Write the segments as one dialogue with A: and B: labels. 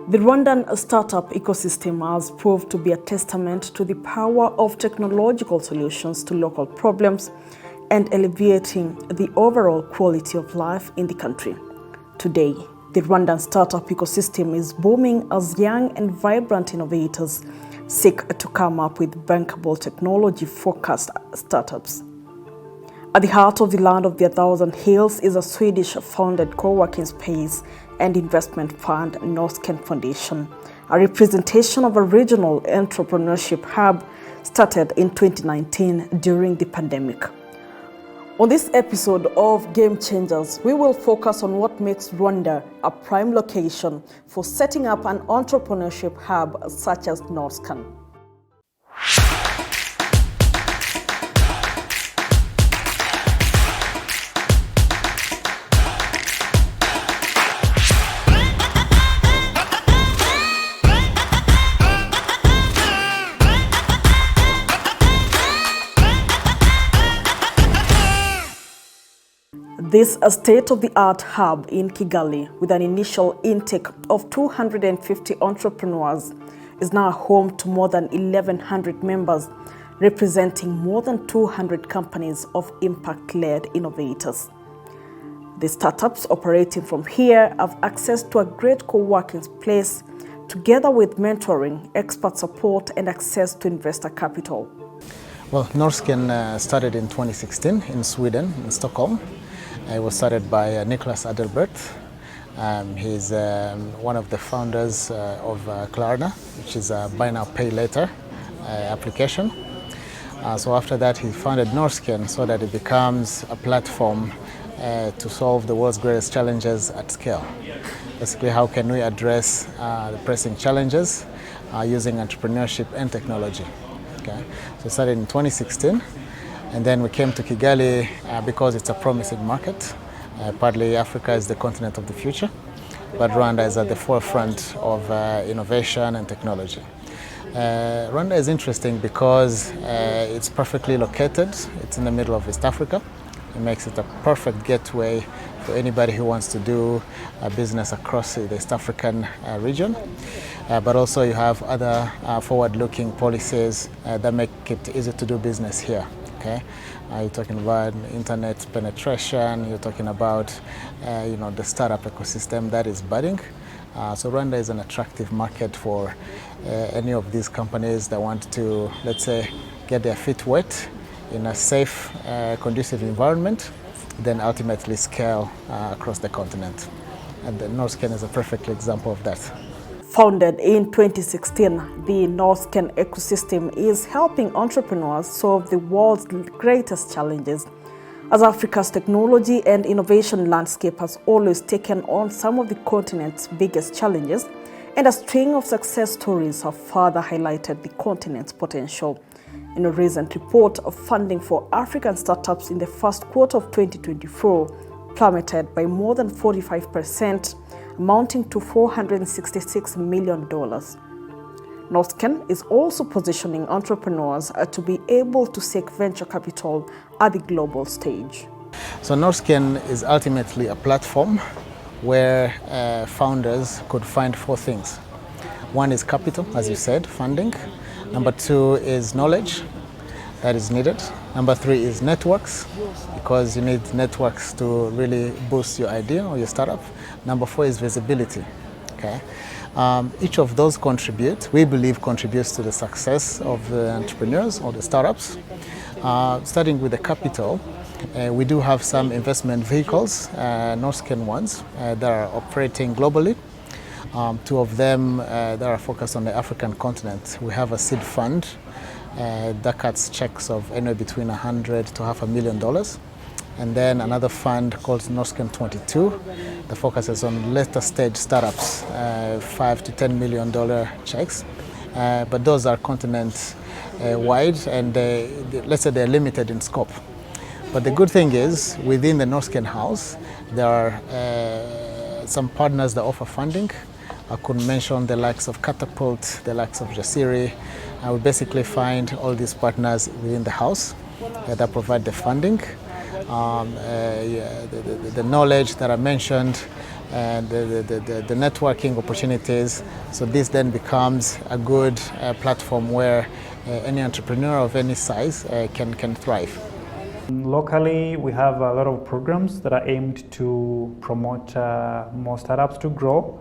A: The Rwandan startup ecosystem has proved to be a testament to the power of technological solutions to local problems and alleviating the overall quality of life in the country. Today, the Rwandan startup ecosystem is booming as young and vibrant innovators seek to come up with bankable technology-focused startups. At the heart of the land of the 1,000 hills is a Swedish-founded co-working space and investment fund, Norrsken Foundation, a representation of a regional entrepreneurship hub started in 2019 during the pandemic. On this episode of Game Changers, we will focus on what makes Rwanda a prime location for setting up an entrepreneurship hub such as Norrsken. This state-of-the-art hub in Kigali, with an initial intake of 250 entrepreneurs, is now home to more than 1,100 members, representing more than 200 companies of impact-led innovators. The startups operating from here have access to a great co-working place, together with mentoring, expert support, and access to investor capital.
B: Well, Norrsken started in 2016 in Sweden, in Stockholm. It was started by Nicholas Adelbert. He's one of the founders of Klarna, which is a buy now pay later application. So after that he founded Norrsken so that it becomes a platform to solve the world's greatest challenges at scale. Basically, how can we address the pressing challenges using entrepreneurship and technology? Okay. So it started in 2016. And then we came to Kigali because it's a promising market. Partly Africa is the continent of the future, but Rwanda is at the forefront of innovation and technology. Rwanda is interesting because it's perfectly located. It's in the middle of East Africa. It makes it a perfect gateway for anybody who wants to do business across the East African region. But also you have other forward-looking policies that make it easy to do business here. Okay. You're talking about internet penetration, you're talking about the startup ecosystem that is budding. So Rwanda is an attractive market for any of these companies that want to, let's say, get their feet wet in a safe, conducive environment, then ultimately scale across the continent. And the Norrsken is a perfect example of that.
A: Founded in 2016, the Norrsken ecosystem is helping entrepreneurs solve the world's greatest challenges, as Africa's technology and innovation landscape has always taken on some of the continent's biggest challenges, and a string of success stories have further highlighted the continent's potential. In a recent report of funding for African startups in the first quarter of 2024 plummeted by more than 45%, amounting to $466 million. Norrsken is also positioning entrepreneurs to be able to seek venture capital at the global stage.
B: So Norrsken is ultimately a platform where founders could find four things. One is capital, as you said, funding. Number two is knowledge that is needed. Number three is networks, because you need networks to really boost your idea or your startup. Number four is visibility. Okay. Each of those we believe contributes to the success of the entrepreneurs or the startups. Starting with the capital, we do have some investment vehicles, Norrsken ones, that are operating globally. Two of them that are focused on the African continent. We have a seed fund that cuts checks of anywhere between $100,000 to $500,000. And then another fund called Norrsken 22 that focuses on later stage startups, $5 to $10 million checks. But those are continent wide, and let's say they're limited in scope. But the good thing is, within the Norrsken house, there are some partners that offer funding. I could mention the likes of Catapult, the likes of Jasiri. I would basically find all these partners within the house that provide the funding. The knowledge that I mentioned, and the networking opportunities. So this then becomes a good platform where any entrepreneur of any size can thrive.
C: Locally, we have a lot of programs that are aimed to promote more startups to grow.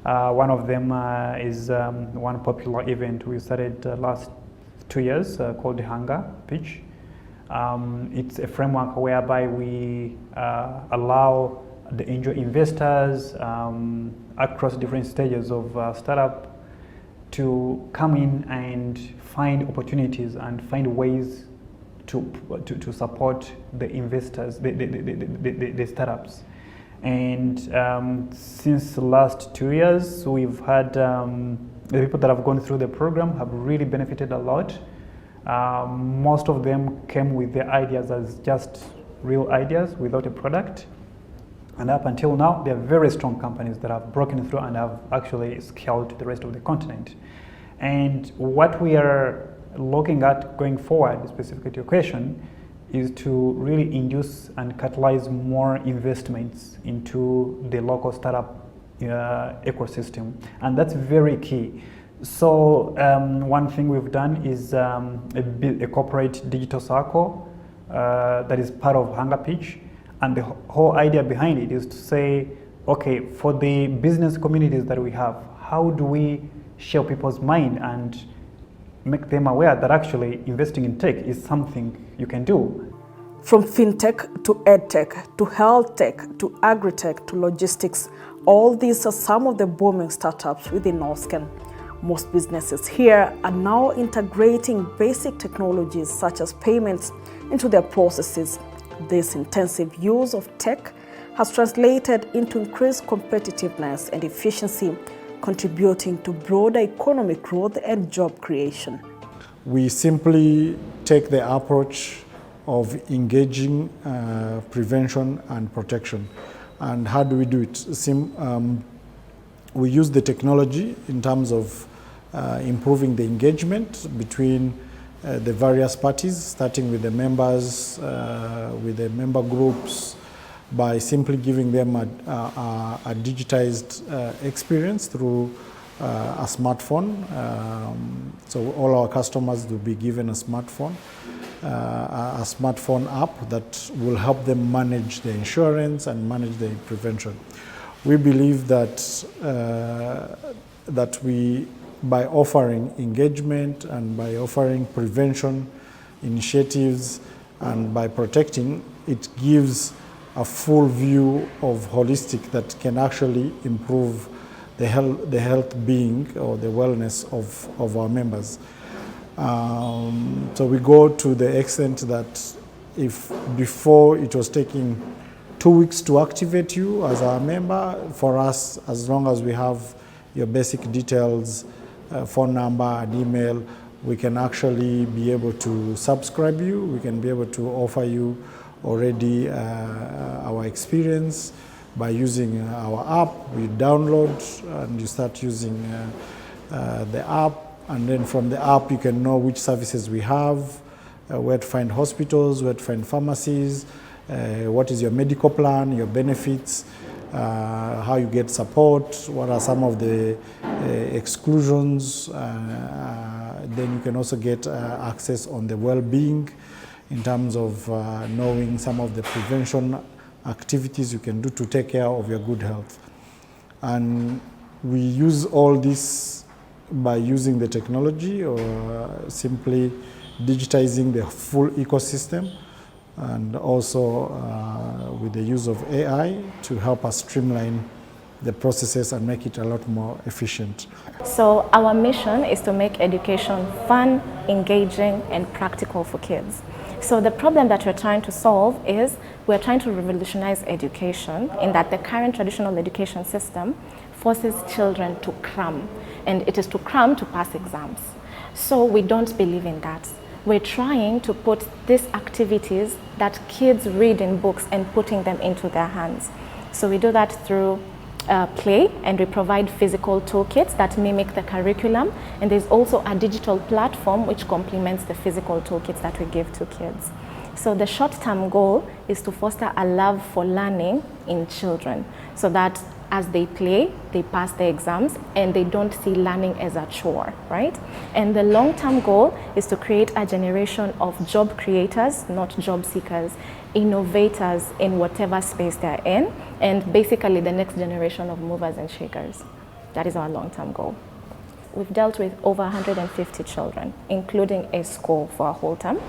C: One of them is one popular event we started last 2 years called the Hunger Pitch. It's a framework whereby we allow the angel investors across different stages of startup to come in and find opportunities and find ways to support the investors, the startups. And since the last 2 years, we've had the people that have gone through the program have really benefited a lot. Most of them came with their ideas as just real ideas without a product. And up until now, they're very strong companies that have broken through and have actually scaled to the rest of the continent. And what we are looking at going forward, specifically to your question, is to really induce and catalyze more investments into the local startup ecosystem. And that's very key. So one thing we've done is a corporate digital circle that is part of Hunger Pitch. And the whole idea behind it is to say, okay, for the business communities that we have, how do we share people's mind and make them aware that actually investing in tech is something you can do.
A: From fintech to edtech to health tech to agri-tech to logistics, all these are some of the booming startups within Norrsken. Most businesses here are now integrating basic technologies such as payments into their processes. This intensive use of tech has translated into increased competitiveness and efficiency, contributing to broader economic growth and job creation.
D: We simply take the approach of engaging prevention and protection. And how do we do it? We use the technology in terms of improving the engagement between the various parties, starting with the members, with the member groups, by simply giving them a digitized experience through a smartphone. So all our customers will be given a smartphone app that will help them manage the insurance and manage the prevention. We believe that by offering engagement and by offering prevention initiatives and by protecting, it gives a full view of holistic that can actually improve the health being or the wellness of our members. So we go to the extent that if before it was taking 2 weeks to activate you as our member, for us, as long as we have your basic details, phone number and email, we can actually be able to subscribe you. We can be able to offer you already our experience by using our app. We download and you start using the app, and then from the app you can know which services we have, where to find hospitals, where to find pharmacies, what is your medical plan, your benefits, how you get support, what are some of the exclusions. Then you can also get access on the well-being in terms of knowing some of the prevention activities you can do to take care of your good health. And we use all this by using the technology or simply digitizing the full ecosystem, and also with the use of AI to help us streamline the processes and make it a lot more efficient.
E: So our mission is to make education fun, engaging, and practical for kids. So the problem that we're trying to solve is we're trying to revolutionize education in that the current traditional education system forces children to cram, and it is to cram to pass exams. So we don't believe in that. We're trying to put these activities that kids read in books and putting them into their hands. So we do that through play, and we provide physical toolkits that mimic the curriculum, and there's also a digital platform which complements the physical toolkits that we give to kids. So the short-term goal is to foster a love for learning in children, so that as they play, they pass the exams, and they don't see learning as a chore, right? And the long-term goal is to create a generation of job creators, not job seekers, innovators in whatever space they're in, and basically the next generation of movers and shakers. That is our long-term goal. We've dealt with over 150 children, including a school for a whole term,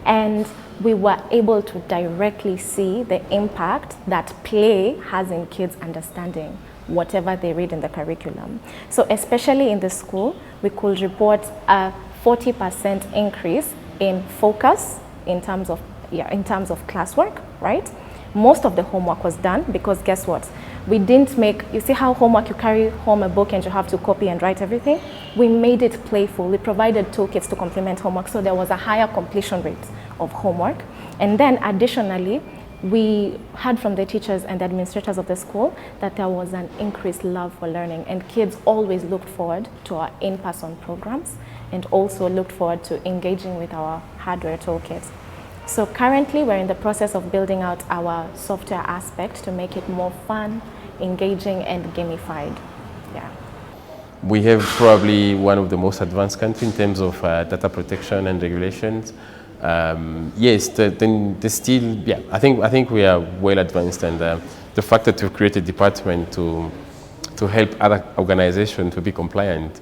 E: and we were able to directly see the impact that play has in kids understanding whatever they read in the curriculum. So especially in the school, we could report a 40% increase in focus in terms of classwork, right? Most of the homework was done because guess what? We didn't make, you see how homework, you carry home a book and you have to copy and write everything? We made it playful. We provided toolkits to complement homework, so there was a higher completion rate of homework. And then additionally, we heard from the teachers and the administrators of the school that there was an increased love for learning, and kids always looked forward to our in-person programs and also looked forward to engaging with our hardware toolkits. So currently we're in the process of building out our software aspect to make it more fun, engaging, and gamified. Yeah.
F: We have probably one of the most advanced countries in terms of data protection and regulations. Yes, I think we are well advanced, and the fact that we've created a department to help other organizations to be compliant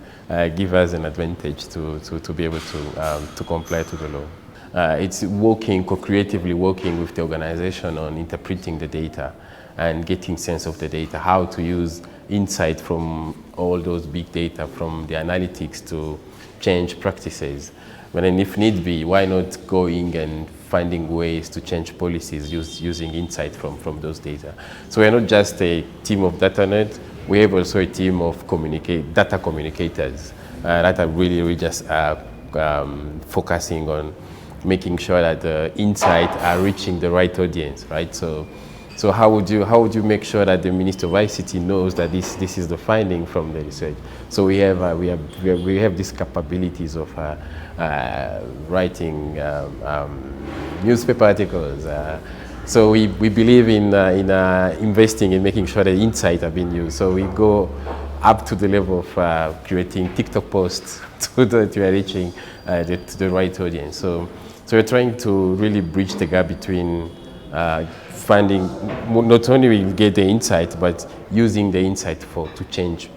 F: give us an advantage to be able to comply to the law. It's co-creatively working with the organization on interpreting the data and getting sense of the data, how to use insight from all those big data, from the analytics to change practices. But then if need be, why not going and finding ways to change policies using insight from those data. So we're not just a team of data nerds, we have also a team of data communicators that are really just focusing on making sure that the insights are reaching the right audience, right? So how would you make sure that the Minister of ICT knows that this is the finding from the research? So we have these capabilities of writing newspaper articles. So we believe in investing in making sure that insights are being used. So we go up to the level of creating TikTok posts so that we are reaching the right audience. So we're trying to really bridge the gap between finding, not only we get the insight, but using the insight to change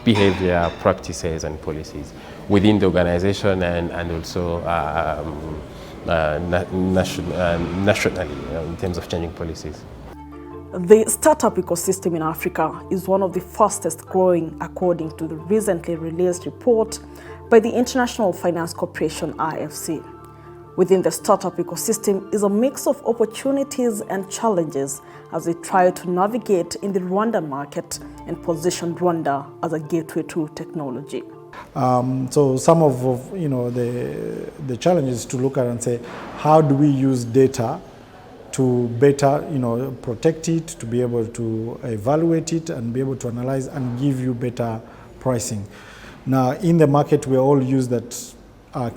F: behavior, practices, and policies within the organization and also nationally in terms of changing policies.
A: The startup ecosystem in Africa is one of the fastest growing according to the recently released report by the International Finance Corporation, IFC. Within the startup ecosystem is a mix of opportunities and challenges as we try to navigate in the Rwandan market and position Rwanda as a gateway to technology.
D: So some of the challenges to look at and say, how do we use data to better protect it, to be able to evaluate it and be able to analyze and give you better pricing. Now in the market we're all used that we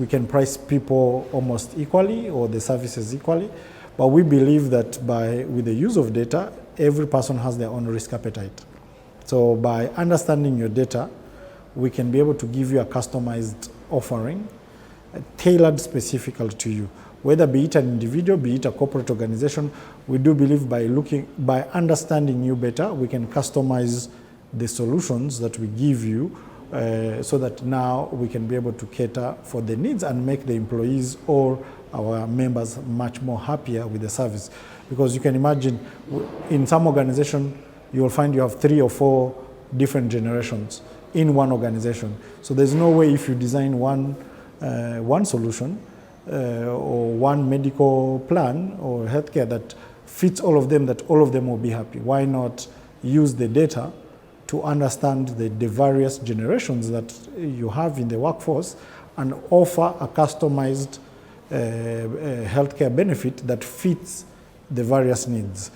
D: can price people almost equally or the services equally, but we believe that with the use of data, every person has their own risk appetite. So by understanding your data, we can be able to give you a customized offering, tailored specifically to you. Whether be it an individual, be it a corporate organization, we do believe by understanding you better, we can customize the solutions that we give you so that now we can be able to cater for the needs and make the employees or our members much more happier with the service. Because you can imagine in some organization, you will find you have 3 or 4 different generations in one organization. So there's no way if you design one solution or one medical plan or healthcare that fits all of them, that all of them will be happy. Why not use the data to understand the various generations that you have in the workforce and offer a customized healthcare benefit that fits the various needs.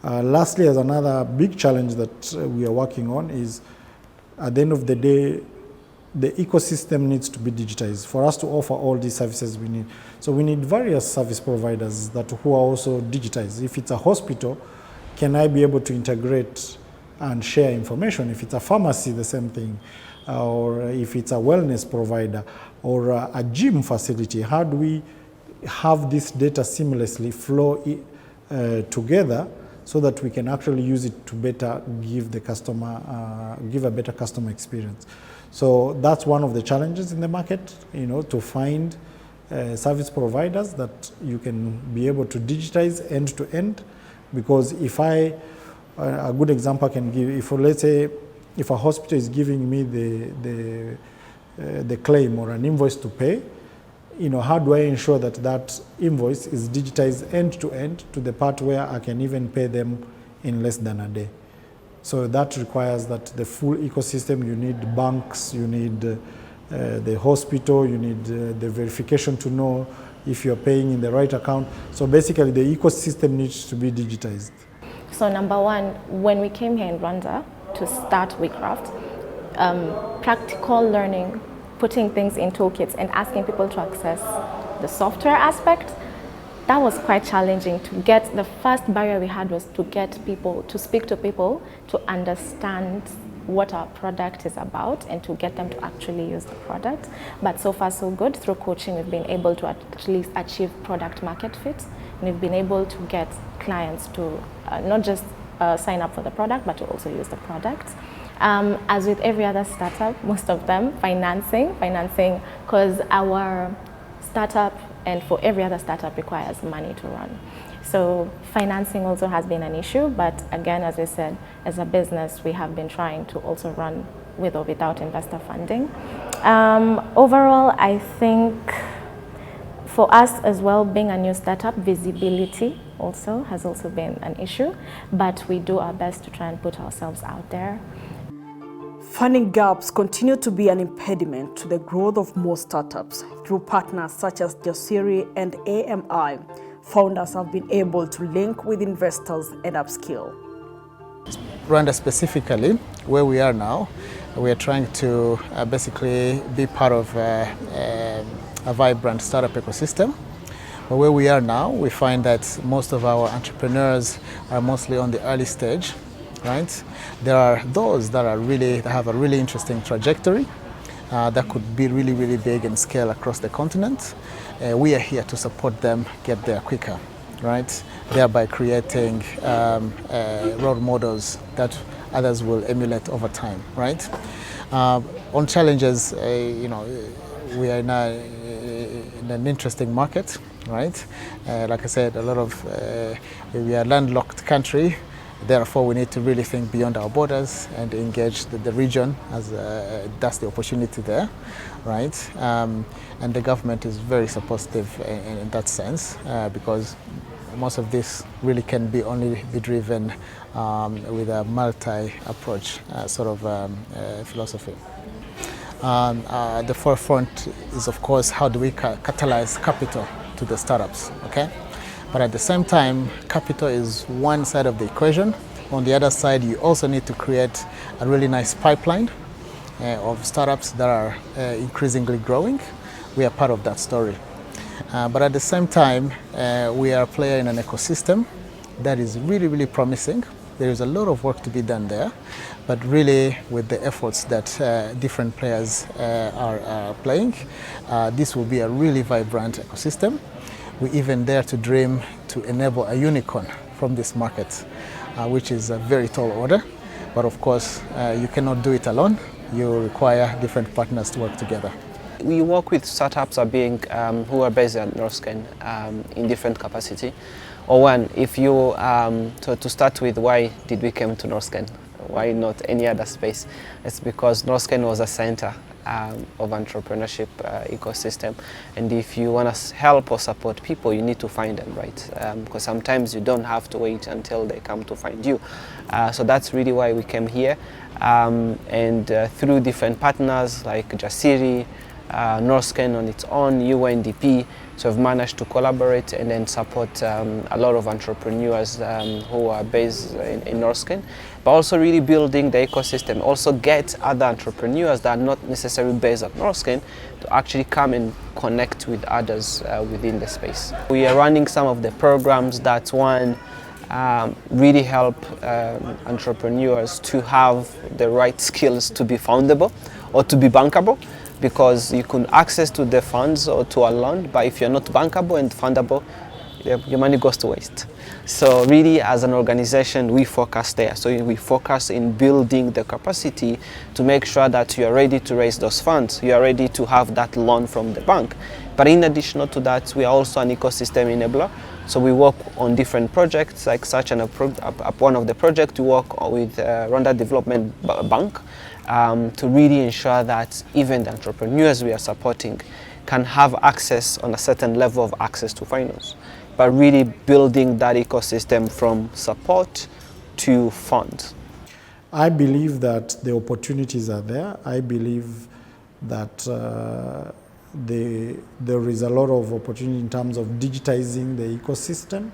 D: Lastly, as another big challenge that we are working on is, at the end of the day, the ecosystem needs to be digitized for us to offer all these services we need. So we need various service providers who are also digitized. If it's a hospital, can I be able to integrate and share information. If it's a pharmacy, the same thing. Or if it's a wellness provider or a gym facility, how do we have this data seamlessly flow together so that we can actually use it to better give the customer, give a better customer experience. So that's one of the challenges in the market, you know, to find service providers that you can be able to digitize end to end. Because if a good example I can give, if let's say, if a hospital is giving me the claim or an invoice to pay, you know, how do I ensure that that invoice is digitized end to the part where I can even pay them in less than a day? So that requires that the full ecosystem, you need banks, you need the hospital, you need the verification to know if you're paying in the right account. So basically the ecosystem needs to be digitized.
E: So number one, when we came here in Rwanda to start WeCraft, practical learning, putting things in toolkits and asking people to access the software aspect, that was quite challenging to get. The first barrier we had was to get people, to speak to people, to understand what our product is about and to get them to actually use the product. But so far so good. Through coaching, we've been able to at least achieve product market fit. And we've been able to get clients to not just sign up for the product, but to also use the product. As with every other startup, most of them, financing, because our startup and for every other startup requires money to run. So financing also has been an issue, but again, as we said, as a business, we have been trying to also run with or without investor funding. Overall, I think for us as well, being a new startup, visibility also has also been an issue, but we do our best to try and put ourselves out there.
A: Funding gaps continue to be an impediment to the growth of most startups. Through partners such as Jasiri and AMI, founders have been able to link with investors and upskill.
B: Rwanda specifically, where we are now, we are trying to basically be part of a vibrant startup ecosystem. But where we are now, we find that most of our entrepreneurs are mostly on the early stage. Right? There are those that have a really interesting trajectory that could be really, really big and scale across the continent. We are here to support them get there quicker, right? Thereby creating role models that others will emulate over time, right? On challenges, you know, we are now in an interesting market, right? Like I said, we are a landlocked country. Therefore, we need to really think beyond our borders and engage the region, as that's the opportunity there, right? And the government is very supportive in that sense, because most of this really can only be driven with a multi-approach sort of philosophy. The forefront is, of course, how do we catalyze capital to the startups, okay? But at the same time, capital is one side of the equation. On the other side, you also need to create a really nice pipeline of startups that are increasingly growing. We are part of that story. But at the same time, we are a player in an ecosystem that is really, really promising. There is a lot of work to be done there, but really with the efforts that different players are playing, this will be a really vibrant ecosystem. We even dare to dream to enable a unicorn from this market, which is a very tall order. But of course, you cannot do it alone. You require different partners to work together.
G: We work with startups who are based at Norrsken in different capacity. Or one, if you, to start with, why did we come to Norrsken? Why not any other space? It's because Norrsken was a center of entrepreneurship ecosystem, and if you want to help or support people, you need to find them, right? Because sometimes you don't have to wait until they come to find you. So that's really why we came here, and through different partners like Jasiri, Norrsken on its own, UNDP, so we've managed to collaborate and then support a lot of entrepreneurs who are based in Norrsken, but also really building the ecosystem, also get other entrepreneurs that are not necessarily based at Norrsken to actually come and connect with others within the space. We are running some of the programs. That's one, really help entrepreneurs to have the right skills to be foundable or to be bankable, because you can access to the funds or to a loan, but if you're not bankable and fundable, your money goes to waste. So really, as an organization, we focus there. So we focus in building the capacity to make sure that you are ready to raise those funds, you are ready to have that loan from the bank. But in addition to that, we are also an ecosystem enabler. So we work on different projects, like such one of the projects we work with Rwanda Development Bank to really ensure that even the entrepreneurs we are supporting can have access on a certain level of access to finance, but really building that ecosystem from support to funds.
D: I believe that the opportunities are there. I believe that there is a lot of opportunity in terms of digitizing the ecosystem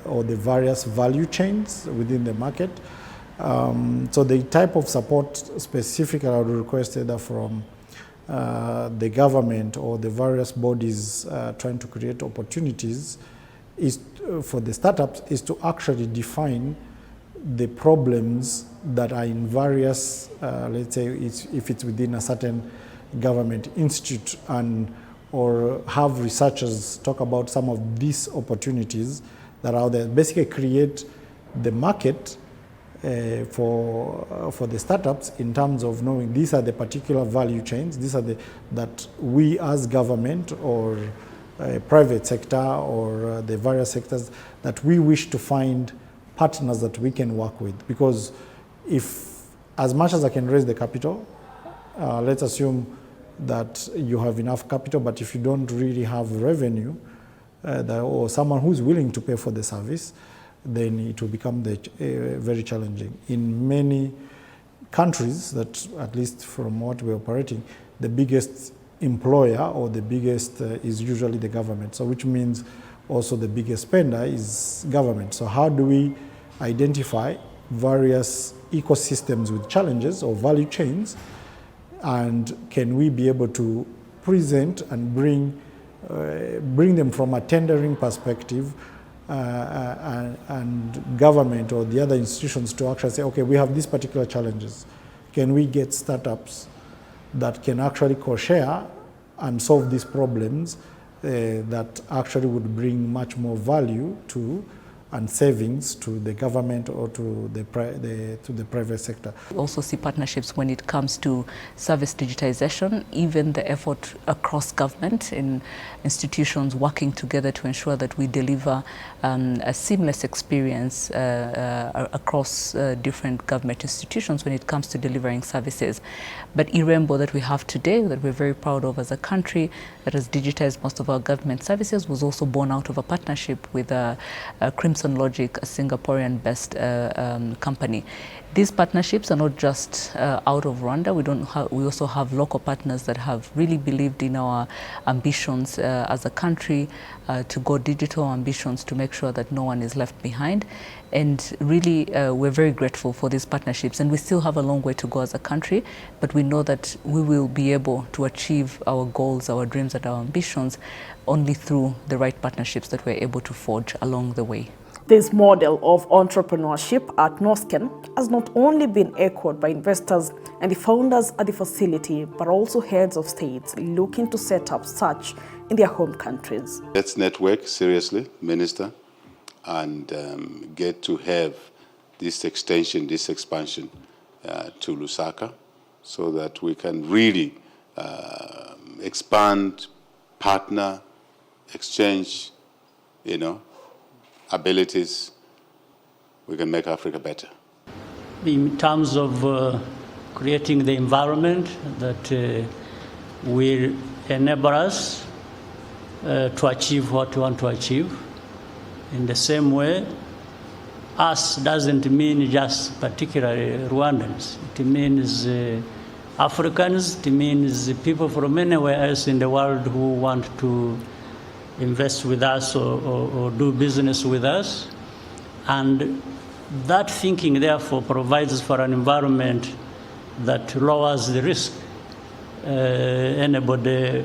D: or the various value chains within the market. So the type of support specifically I would request either from the government or the various bodies trying to create opportunities is for the startups is to actually define the problems that are in various, let's say if it's within a certain government institute, and or have researchers talk about some of these opportunities that are there. Basically create the market for the startups in terms of knowing these are the particular value chains, these are that we as government or private sector or the various sectors that we wish to find partners that we can work with. Because if, as much as I can raise the capital, let's assume that you have enough capital, but if you don't really have revenue or someone who's willing to pay for the service, then it will become very challenging. In many countries, that at least from what we're operating, the biggest employer or the biggest is usually the government. So which means also the biggest spender is government. So how do we identify various ecosystems with challenges or value chains, and can we be able to present and bring them from a tendering perspective and government or the other institutions to actually say, okay, we have these particular challenges. Can we get startups that can actually co-share and solve these problems that actually would bring much more value to and savings to the government or to the private sector.
H: We also see partnerships when it comes to service digitization, even the effort across government in institutions working together to ensure that we deliver a seamless experience across different government institutions when it comes to delivering services. But Irembo that we have today, that we're very proud of as a country, that has digitized most of our government services, was also born out of a partnership with Crimson Logic, a Singaporean-based company. These partnerships are not just out of Rwanda. We also have local partners that have really believed in our ambitions as a country to go digital, ambitions to make sure that no one is left behind. And really, we're very grateful for these partnerships. And we still have a long way to go as a country, but we know that we will be able to achieve our goals, our dreams, and our ambitions only through the right partnerships that we're able to forge along the way.
A: This model of entrepreneurship at Norrsken has not only been echoed by investors and the founders at the facility, but also heads of states looking to set up such in their home countries.
I: Let's network seriously, Minister, and get to have this extension, this expansion to Lusaka, so that we can really expand, partner, exchange, abilities. We can make Africa better.
J: In terms of creating the environment that will enable us to achieve what we want to achieve. In the same way, us doesn't mean just particularly Rwandans. It means Africans, it means people from anywhere else in the world who want to invest with us or do business with us. And that thinking, therefore, provides for an environment that lowers the risk anybody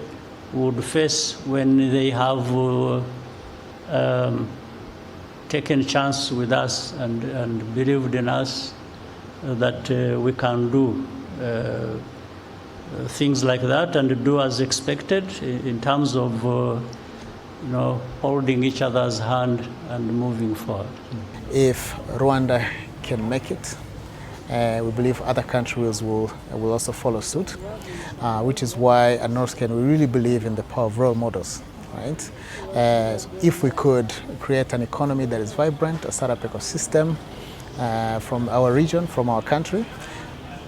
J: would face when they have taken a chance with us and believed in us that we can do things like that and do as expected in terms of holding each other's hand and moving forward.
B: If Rwanda can make it, we believe other countries will also follow suit, which is why at Norrsken we really believe in the power of role models. Right? If we could create an economy that is vibrant, a startup ecosystem from our region, from our country,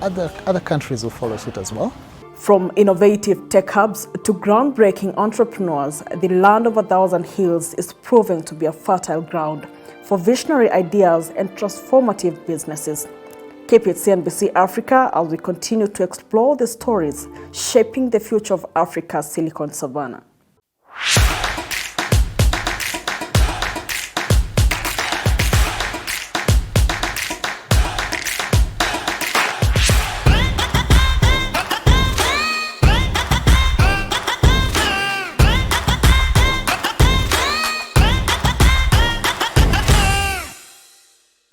B: other countries will follow suit as well.
A: From innovative tech hubs to groundbreaking entrepreneurs, the land of 1,000 hills is proving to be a fertile ground for visionary ideas and transformative businesses. Keep it CNBC Africa as we continue to explore the stories shaping the future of Africa's Silicon Savannah.